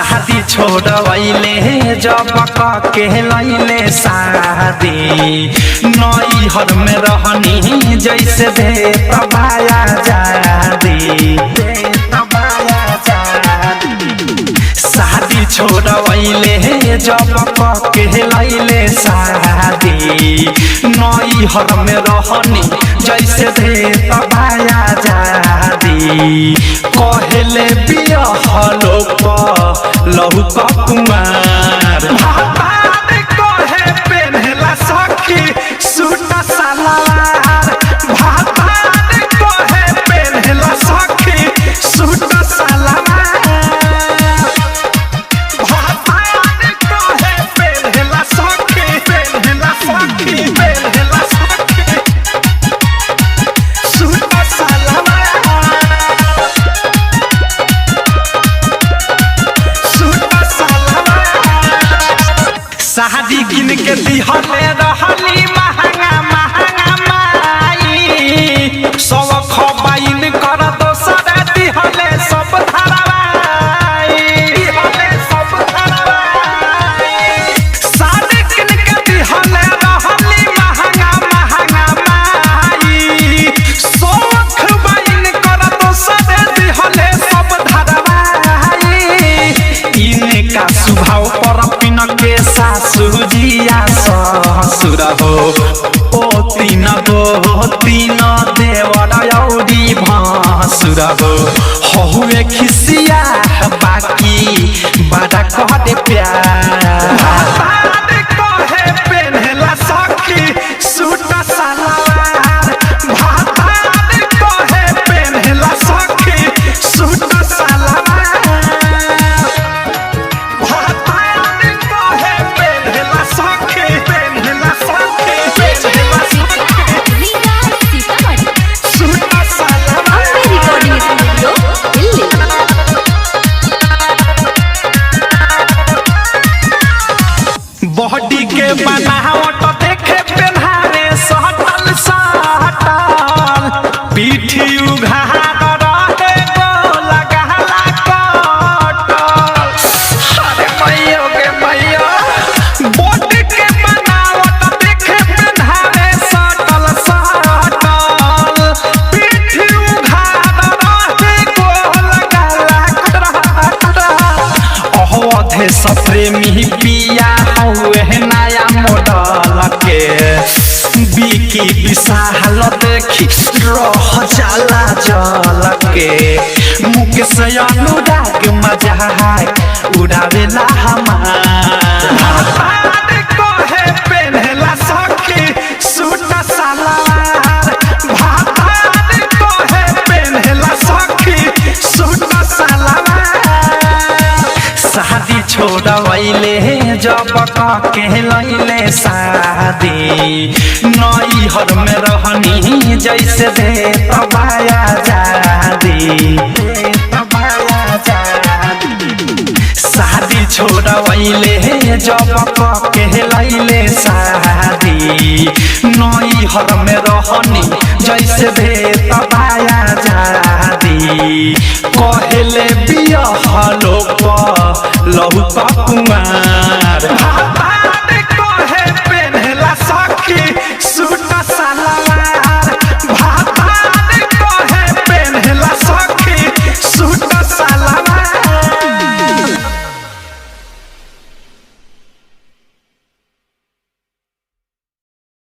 शादी छोड़वैले जब के लैले शादी नई हर में रहनी जैसे दे तबाया जादी शादी छोड़वैले जब के लैले शादी नई हर में रहनी जैसे दे तबाया जादी कहले बियाहलो लहू का कुमार भातार कहे पेन्हला सखी सूट सलवार भातार कहे पेन्हला सखी सूट सलवार भातार कहे पेन्हला सखी पेन्हला सखी सूट सलवार शादी किन के दिहले रहली महंगा महंगा माई सब खबाइन कर दोसर दिहले सब धरवाई दिहले सब धरवाई शादी किन के दिहले रहली महंगा महंगा माई सब खबाइन कर दोसर दिहले सब धरवाई इनका स्वभाव पर पिन के सासुजिया ससुर हो ओ तीन देवर औरी भासुर हो हुए खिसिया बाकी बड़ा कहते प्यार कहे पेन्हला सखी सूट सलवार भातार कहे पेन्हला सखी सूट सलवार बॉडी के बनावट देखे पेन्हारे सटल सटल पीठी उघार रहे गोला गहला कटल अरे मैयो के मैयो बॉडी के बनावट देखे पेन्हारे सटल सटल पीठी उघार रहे गोला गहला कटल अवधे सप्रेमी पिया नया मॉडल के बिकी विशाल देखी रह जाला जल के मुकेश अनुराग मजाक उड़ावेला हमार कहे पेन्हला सखी सूट सलवार भातार कहे पेन्हला सखी सूट सलवार शादी छोड़वैले जब के लैले शादी नई हर में रहनी जैसे दे तबाया जादी शादी छोड़वैले जब के लैले शादी नई हर में रहनी जैसे दे तबाया जादी कहले बियाहलो लहू का कुमार